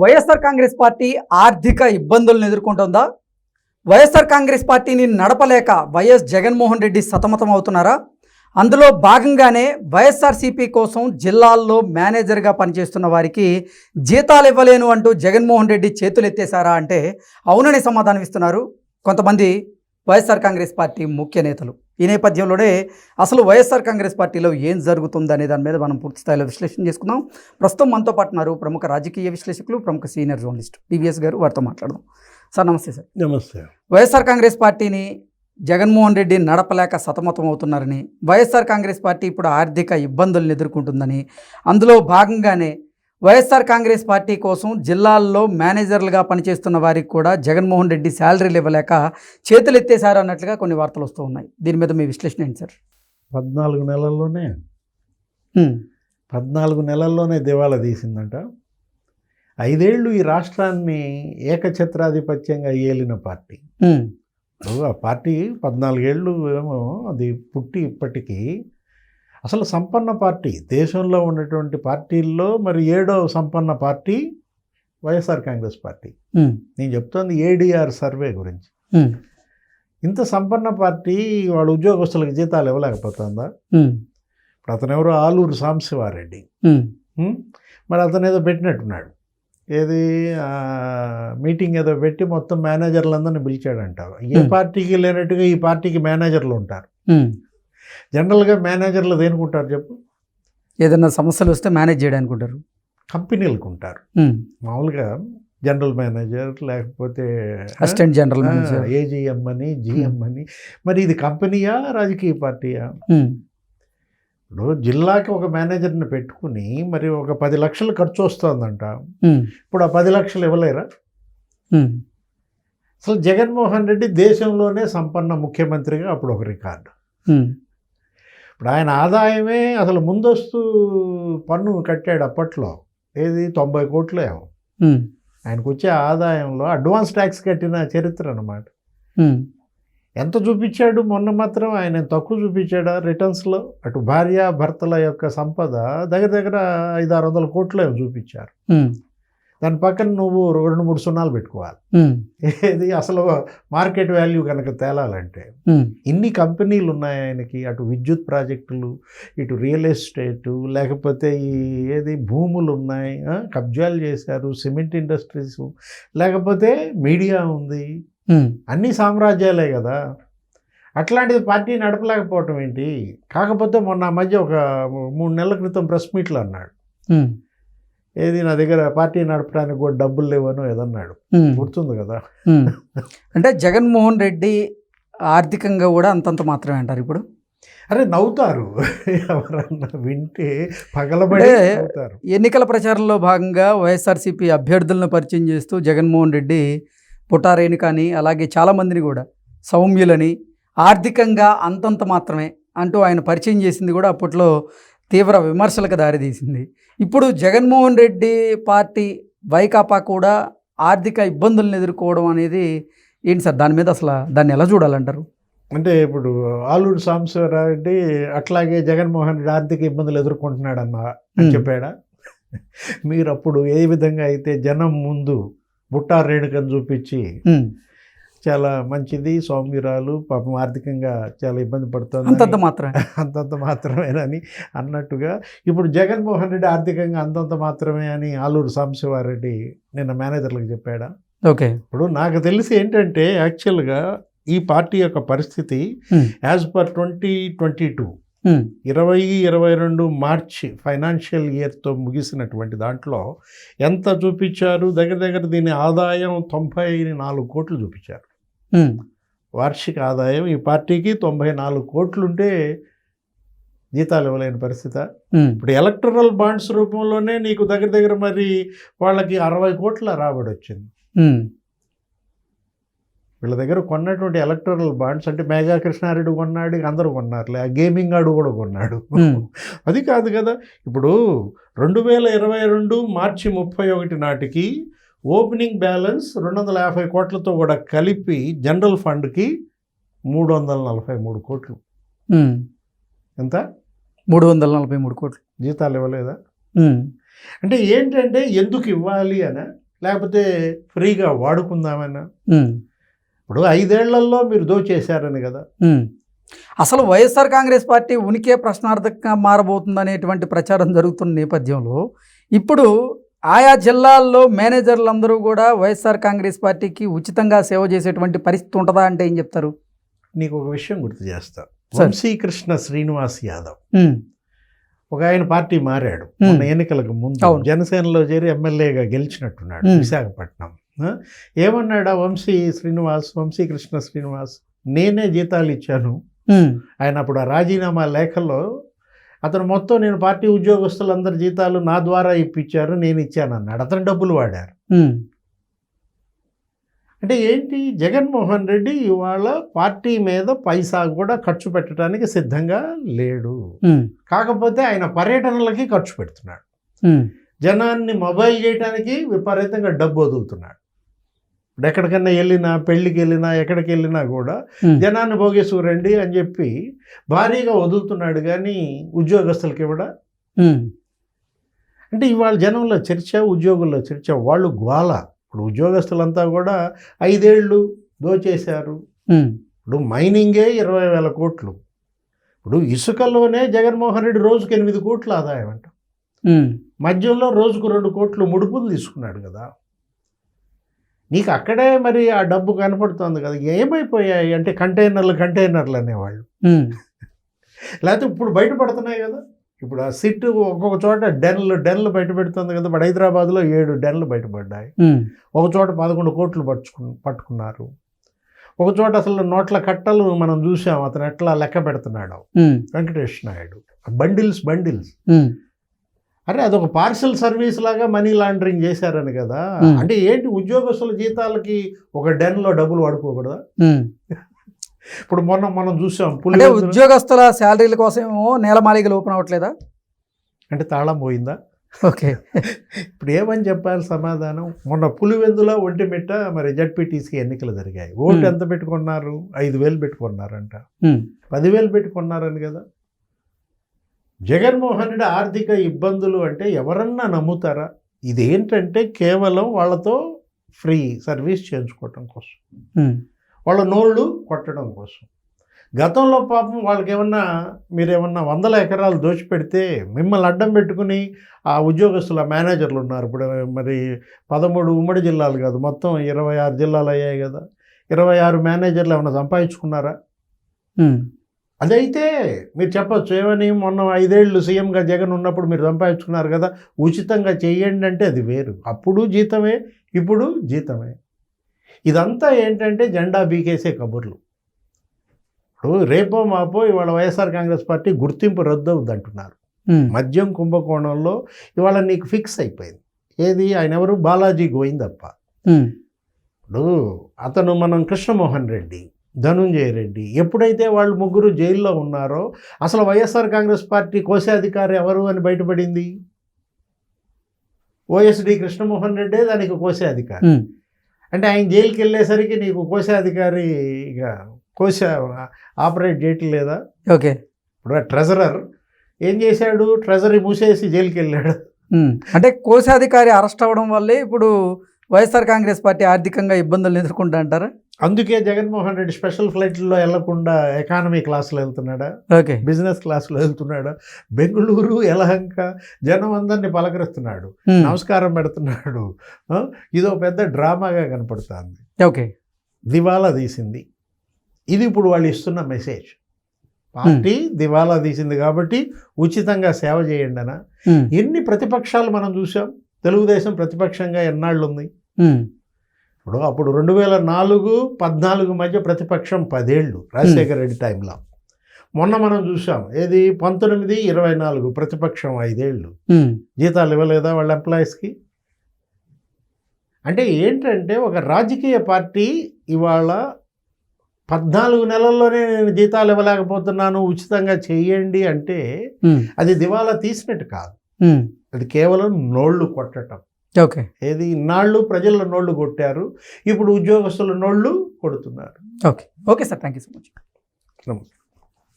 YSR Congress party ఆర్థిక ఇబ్బందులను ఎదుర్కొంటుందా? వైఎస్ఆర్ కాంగ్రెస్ పార్టీని నడపలేక వైఎస్ జగన్మోహన్ రెడ్డి సతమతం అవుతున్నారా? అందులో భాగంగానే వైఎస్ఆర్సీపీ కోసం జిల్లాల్లో మేనేజర్గా పనిచేస్తున్న వారికి జీతాలు ఇవ్వలేను అంటూ జగన్మోహన్ రెడ్డి చేతులు ఎత్తేశారా అంటే అవునని సమాధానం ఇస్తున్నారు కొంతమంది వైఎస్ఆర్ కాంగ్రెస్ పార్టీ ముఖ్య నేతలు. ఈ నేపథ్యంలోనే అసలు వైఎస్ఆర్ కాంగ్రెస్ పార్టీలో ఏం జరుగుతుంది అనే దాని మీద మనం పూర్తి స్థాయిలో విశ్లేషణ చేసుకుందాం. ప్రస్తుతం మనతో పాటు ఉన్నారు ప్రముఖ రాజకీయ విశ్లేషకులు, ప్రముఖ సీనియర్ జర్నలిస్ట్ టీవీఎస్ గారు. వారితో మాట్లాడదాం. సార్ నమస్తే. సార్ నమస్తే. వైఎస్ఆర్ కాంగ్రెస్ పార్టీని జగన్మోహన్ రెడ్డి నడపలేక సతమతం అవుతున్నారని, వైఎస్ఆర్ కాంగ్రెస్ పార్టీ ఇప్పుడు ఆర్థిక ఇబ్బందులను ఎదుర్కొంటుందని, అందులో భాగంగానే వైఎస్ఆర్ కాంగ్రెస్ పార్టీ కోసం జిల్లాల్లో మేనేజర్లుగా పనిచేస్తున్న వారికి కూడా జగన్మోహన్ రెడ్డి శాలరీలు ఇవ్వలేక చేతులు ఎత్తేశారు అన్నట్లుగా కొన్ని వార్తలు వస్తూ ఉన్నాయి. దీని మీద మీ విశ్లేషణ ఏంటి సార్? 14 నెలల్లోనే దివాళా తీసిందంట. 5 ఏళ్ళు ఈ రాష్ట్రాన్ని ఏకఛత్రాధిపత్యంగా ఏలిన పార్టీ. ఆ పార్టీ 14 ఏళ్ళు ఏమో అది పుట్టి ఇప్పటికీ అసలు సంపన్న పార్టీ, దేశంలో ఉన్నటువంటి పార్టీల్లో మరి 7వ సంపన్న పార్టీ వైఎస్ఆర్ కాంగ్రెస్ పార్టీ. నేను చెప్తోంది ఏడీఆర్ సర్వే గురించి. ఇంత సంపన్న పార్టీ వాళ్ళ ఉద్యోగస్తులకు జీతాలు ఇవ్వలేకపోతుందా? ఇప్పుడు అతను ఎవరో ఆలూరు సాంబశివారెడ్డి, మరి అతను ఏదో పెట్టినట్టున్నాడు, ఏది మీటింగ్ ఏదో పెట్టి మొత్తం మేనేజర్లందరినీ పిలిచాడంటారు. ఏ పార్టీకి లేనట్టుగా ఈ పార్టీకి మేనేజర్లు ఉంటారు. జనరల్గా మేనేజర్లు దేనికుంటారు చెప్పు? ఏదైనా సమస్యలు వస్తే మేనేజ్ చేయడానికి ఉంటారు. కంపెనీలకు ఉంటారు మామూలుగా. జనరల్ మేనేజర్, లేకపోతే అసిస్టెంట్ జనరల్ మేనేజర్, ఏజీఎం అని, జిఎం అని. మరి ఇది కంపెనీయా, రాజకీయ పార్టీయా? ఇప్పుడు జిల్లాకి ఒక మేనేజర్ని పెట్టుకుని మరి ఒక 10 లక్షలు ఖర్చు వస్తుందంట. ఇప్పుడు ఆ 10 లక్షలు ఇవ్వలేరా? అసలు జగన్మోహన్ రెడ్డి దేశంలోనే సంపన్న ముఖ్యమంత్రిగా అప్పుడు ఒక రికార్డు. ఇప్పుడు ఆయన ఆదాయమే అసలు ముందస్తు పన్ను కట్టాడు అప్పట్లో, ఏది 90 కోట్లు ఏమో ఆయనకు వచ్చే ఆదాయంలో అడ్వాన్స్ ట్యాక్స్ కట్టిన చరిత్ర అన్నమాట. ఎంత చూపించాడు? మొన్న మాత్రం ఆయన తక్కువ చూపించాడా రిటర్న్స్లో? అటు భార్య భర్తల యొక్క సంపద దగ్గర 500-600 కోట్లు ఏమో చూపించారు. దాని పక్కన నువ్వు 2-3 సున్నాలు పెట్టుకోవాలి. ఏది అసలు మార్కెట్ వాల్యూ కనుక తేలాలంటే. ఇన్ని కంపెనీలు ఉన్నాయి ఆయనకి, అటు విద్యుత్ ప్రాజెక్టులు, ఇటు రియల్ ఎస్టేటు, లేకపోతే ఈ ఏది భూములు ఉన్నాయి, కబ్జాలు చేశారు, సిమెంట్ ఇండస్ట్రీస్, లేకపోతే మీడియా ఉంది, అన్ని సామ్రాజ్యాలే కదా. అట్లాంటిది పార్టీ నడపలేకపోవటం ఏంటి? కాకపోతే మొన్న మధ్య ఒక 3 నెలల క్రితం ప్రెస్ మీట్లో అన్నాడు, ఏది నా దగ్గర పార్టీ నడపడానికి కూడా డబ్బులు లేవనో ఏదన్నాడు, గుర్తుంది కదా. అంటే జగన్మోహన్ రెడ్డి ఆర్థికంగా కూడా అంతంత మాత్రమే అంటారు ఇప్పుడు. అరే నవ్వుతారు ఎవరన్నా వింటే, పగలబడి నవ్వుతారు. ఎన్నికల ప్రచారంలో భాగంగా వైఎస్ఆర్సీపీ అభ్యర్థులను పరిచయం చేస్తూ జగన్మోహన్ రెడ్డి పుటారేణి కానీ అలాగే చాలామందిని కూడా సౌమ్యులని, ఆర్థికంగా అంతంత మాత్రమే అంటూ ఆయన పరిచయం చేసింది కూడా అప్పట్లో తీవ్ర విమర్శలకు దారితీసింది. ఇప్పుడు జగన్మోహన్ రెడ్డి పార్టీ వైకాపా కూడా ఆర్థిక ఇబ్బందులను ఎదుర్కోవడం అనేది ఏంటి సార్? దాని మీద అసలు దాన్ని ఎలా చూడాలంటారు? అంటే ఇప్పుడు ఆలూరు సాంబశివరెడ్డి అట్లాగే జగన్మోహన్ రెడ్డి ఆర్థిక ఇబ్బందులు ఎదుర్కొంటున్నాడన్నా అని చెప్పాడా? మీరు అప్పుడు ఏ విధంగా అయితే జనం ముందు బుట్టా రేణుకని చూపించి చాలా మంచిది, సౌమ్యురాలు, పాపం ఆర్థికంగా చాలా ఇబ్బంది పడుతుంది, అంతంత మాత్రమేనని అన్నట్టుగా ఇప్పుడు జగన్మోహన్ రెడ్డి ఆర్థికంగా అంతంత మాత్రమే అని ఆలూరు సాంబశివారెడ్డి నిన్న మేనేజర్లకు చెప్పాడా? ఓకే. ఇప్పుడు నాకు తెలిసి ఏంటంటే యాక్చువల్గా ఈ పార్టీ యొక్క పరిస్థితి యాజ్ పర్ 2022 2022 మార్చి ఫైనాన్షియల్ ఇయర్తో ముగిసినటువంటి దాంట్లో ఎంత చూపించారు? దగ్గర దీని ఆదాయం 94 కోట్లు చూపించారు. వార్షిక ఆదాయం ఈ పార్టీకి 94 కోట్లుంటే జీతాలు ఇవ్వలేని పరిస్థితి. ఇప్పుడు ఎలక్టరల్ బాండ్స్ రూపంలోనే నీకు దగ్గర మరి వాళ్ళకి 60 కోట్ల రాబడి వచ్చింది. వీళ్ళ దగ్గర కొన్నటువంటి ఎలక్టరల్ బాండ్స్ అంటే మేఘా కృష్ణారెడ్డి కొన్నాడు, అందరూ కొన్నారులే, ఆ గేమింగ్ ఆడు కూడా కొన్నాడు. అది కాదు కదా. ఇప్పుడు 2022 మార్చి 31 నాటికి ఓపెనింగ్ బ్యాలెన్స్ 250 కోట్లతో కూడా కలిపి జనరల్ ఫండ్కి 343 కోట్లు. ఎంత? 343 కోట్లు జీతాలు ఇవ్వలేదా? అంటే ఏంటంటే ఎందుకు ఇవ్వాలి అనా, లేకపోతే ఫ్రీగా వాడుకుందామన్నా? ఇప్పుడు 5 ఏళ్లలో మీరు దోచేశారని కదా. అసలు వైఎస్ఆర్ కాంగ్రెస్ పార్టీ ఉనికే ప్రశ్నార్థకంగా మారబోతుందనేటువంటి ప్రచారం జరుగుతున్న నేపథ్యంలో ఇప్పుడు ఆయా జిల్లాల్లో మేనేజర్లందరూ కూడా వైఎస్ఆర్ కాంగ్రెస్ పార్టీకి ఉచితంగా సేవ చేసేటువంటి పరిస్థితి ఉంటుందా అంటే ఏం చెప్తారు? నీకు ఒక విషయం గుర్తు చేస్తా. వంశీకృష్ణ శ్రీనివాస్ యాదవ్ ఒక ఆయన పార్టీ మారాడు మొన్న ఎన్నికలకు ముందు, జనసేనలో చేరి ఎమ్మెల్యేగా గెలిచినట్టున్నాడు విశాఖపట్నం. ఏమన్నాడా వంశీకృష్ణ శ్రీనివాస్, నేనే జీతాలు ఇచ్చాను. ఆయన అప్పుడు ఆ రాజీనామా లేఖల్లో అతను మొత్తం నేను పార్టీ ఉద్యోగస్తులందరి జీతాలు నా ద్వారా ఇప్పించారు, నేను ఇచ్చాను అన్నాడు. అతను డబ్బులు వాడారు. అంటే ఏంటి, జగన్మోహన్ రెడ్డి ఇవాళ పార్టీ మీద పైసా కూడా ఖర్చు పెట్టడానికి సిద్ధంగా లేడు. కాకపోతే ఆయన పర్యటనలకి ఖర్చు పెడుతున్నాడు, జనాన్ని మొబైల్ చేయడానికి విపరీతంగా డబ్బు వదులుతున్నాడు. ఇప్పుడు ఎక్కడికన్నా వెళ్ళినా, పెళ్ళికి వెళ్ళినా, ఎక్కడికి వెళ్ళినా కూడా జనాన్ని భోగేశ్వరండి అని చెప్పి భారీగా వదులుతున్నాడు, కానీ ఉద్యోగస్తులకి ఇవ్వడా. అంటే ఇవాళ జనంలో చర్చ, ఉద్యోగుల్లో చర్చ, వాళ్ళు గోల. ఇప్పుడు ఉద్యోగస్తులంతా కూడా 5 ఏళ్ళు దోచేశారు. ఇప్పుడు మైనింగే 20,000 కోట్లు. ఇప్పుడు ఇసుకలోనే జగన్మోహన్ రెడ్డి రోజుకు 8 కోట్ల ఆదాయం అంట. మద్యంలో రోజుకు 2 కోట్లు ముడుపులు తీసుకున్నాడు కదా. నీకు అక్కడే మరి ఆ డబ్బు కనపడుతుంది కదా. ఏమైపోయాయి అంటే కంటైనర్లు అనేవాళ్ళు, లేకపోతే ఇప్పుడు బయటపడుతున్నాయి కదా. ఇప్పుడు ఆ సిట్ ఒక్కొక్క చోట డెన్లు బయట పెడుతుంది కదా. ఇప్పుడు హైదరాబాద్లో 7 డెన్లు బయటపడ్డాయి. ఒక చోట 11 కోట్లు పట్టుకున్నారు. ఒక చోట అసలు నోట్ల కట్టలు మనం చూసాం, అతను ఎట్లా లెక్క పెడుతున్నాడు వెంకటేష్ నాయుడు. బండిల్స్. అరే అదొక పార్సల్ సర్వీస్ లాగా మనీ లాండరింగ్ చేశారని కదా. అంటే ఏంటి, ఉద్యోగస్తుల జీతాలకి ఒక డెన్లో డబ్బులు వాడుకోకూడదా? ఇప్పుడు మనం చూసాం, ఉద్యోగస్తుల శాలరీల కోసం ఏమో నేలమాళిగలు ఓపెన్ అవ్వట్లేదా అంటే తాళం పోయిందా? ఓకే, ఇప్పుడు ఏమని చెప్పాలి సమాధానం? మొన్న పులివెందుల ఒంటిమిట్ట మరి జడ్పీటీసీ ఎన్నికలు జరిగాయి. ఓటు ఎంత పెట్టుకున్నారు? 5,000 పెట్టుకున్నారంట. 10,000 పెట్టుకున్నారని కదా. జగన్మోహన్ రెడ్డి ఆర్థిక ఇబ్బందులు అంటే ఎవరన్నా నమ్ముతారా? ఇదేంటంటే కేవలం వాళ్ళతో ఫ్రీ సర్వీస్ చేయించుకోవటం కోసం, వాళ్ళ నోళ్ళు కొట్టడం కోసం. గతంలో పాపం వాళ్ళకి మీరేమన్నా 100 ఎకరాలు దోచిపెడితే మిమ్మల్ని అడ్డం పెట్టుకుని ఆ ఉద్యోగస్తుల మేనేజర్లు ఉన్నారు. ఇప్పుడు మరి 13 ఉమ్మడి జిల్లాలు కాదు, మొత్తం 26 జిల్లాలు అయ్యాయి కదా. 26 మేనేజర్లు ఏమైనా సంపాదించుకున్నారా? అదైతే మీరు చెప్పచ్చు ఏమని, మొన్న 5 ఏళ్ళు సీఎంగా జగన్ ఉన్నప్పుడు మీరు సంపాదించుకున్నారు కదా, ఉచితంగా చేయండి అంటే అది వేరు. అప్పుడు జీతమే, ఇప్పుడు జీతమే. ఇదంతా ఏంటంటే జెండా బీకేసే కబుర్లు. ఇప్పుడు రేపో మాపో ఇవాళ వైఎస్ఆర్ కాంగ్రెస్ పార్టీ గుర్తింపు రద్దు అవుద్ది అంటున్నారు. మద్యం కుంభకోణంలో ఇవాళ నీకు ఫిక్స్ అయిపోయింది. ఏది, ఆయన ఎవరు? బాలాజీ గోవిందప్ప. ఇప్పుడు అతను మనం కృష్ణమోహన్ రెడ్డి, ధనుంజయ రెడ్డి, ఎప్పుడైతే వాళ్ళు ముగ్గురు జైల్లో ఉన్నారో అసలు వైఎస్ఆర్ కాంగ్రెస్ పార్టీ కోశాధికారి ఎవరు అని బయటపడింది. ఓఎస్డి కృష్ణమోహన్ రెడ్డే దానికి కోశాధికారి. అంటే ఆయన జైలుకి వెళ్ళేసరికి నీకు కోశాధికారి కోశ ఆపరేట్ చేయట్లేదా? ఓకే, ఇప్పుడు ట్రెజరర్ ఏం చేశాడు? ట్రెజరీ మూసేసి జైలుకి వెళ్ళాడు. అంటే కోశాధికారి అరెస్ట్ అవ్వడం వల్లే ఇప్పుడు వైఎస్ఆర్ కాంగ్రెస్ పార్టీ ఆర్థికంగా ఇబ్బందులు ఎదుర్కొంటా అంటారా? అందుకే జగన్మోహన్ రెడ్డి స్పెషల్ ఫ్లైట్లో వెళ్లకుండా ఎకానమీ క్లాసులో వెళ్తున్నాడా, ఓకే, బిజినెస్ క్లాసులో వెళ్తున్నాడా, బెంగళూరు యలహంక జనం అందరినీ పలకరిస్తున్నాడు, నమస్కారం పెడుతున్నాడు. ఇదో పెద్ద డ్రామాగా కనపడుతుంది. ఓకే, దివాలా తీసింది. ఇది ఇప్పుడు వాళ్ళు ఇస్తున్న మెసేజ్. పార్టీ దివాలా తీసింది కాబట్టి ఉచితంగా సేవ చేయండి అనా. ఎన్ని ప్రతిపక్షాలు మనం చూసాం. తెలుగుదేశం ప్రతిపక్షంగా ఎన్నాళ్ళు ఉంది? ఇప్పుడు అప్పుడు 2004-14 మధ్య ప్రతిపక్షం 10 ఏళ్ళు రాజశేఖర రెడ్డి టైంలో. మొన్న మనం చూసాం ఏది 19-24 ప్రతిపక్షం 5 ఏళ్ళు. జీతాలు ఇవ్వలేదా వాళ్ళ ఎంప్లాయీస్కి? అంటే ఏంటంటే ఒక రాజకీయ పార్టీ ఇవాళ 14 నెలల్లోనే నేను జీతాలు ఇవ్వలేకపోతున్నాను, ఉచితంగా చేయండి అంటే అది దివాలా తీసినట్టు కాదు. అది కేవలం నోళ్లు కొట్టడం. ఓకే, ఏది ఇన్నాళ్ళు ప్రజల నోళ్లు కొట్టారు, ఇప్పుడు ఉద్యోగస్తుల నోళ్లు కొడుతున్నారు. Okay, okay sir, thank you so much. నమస్తే.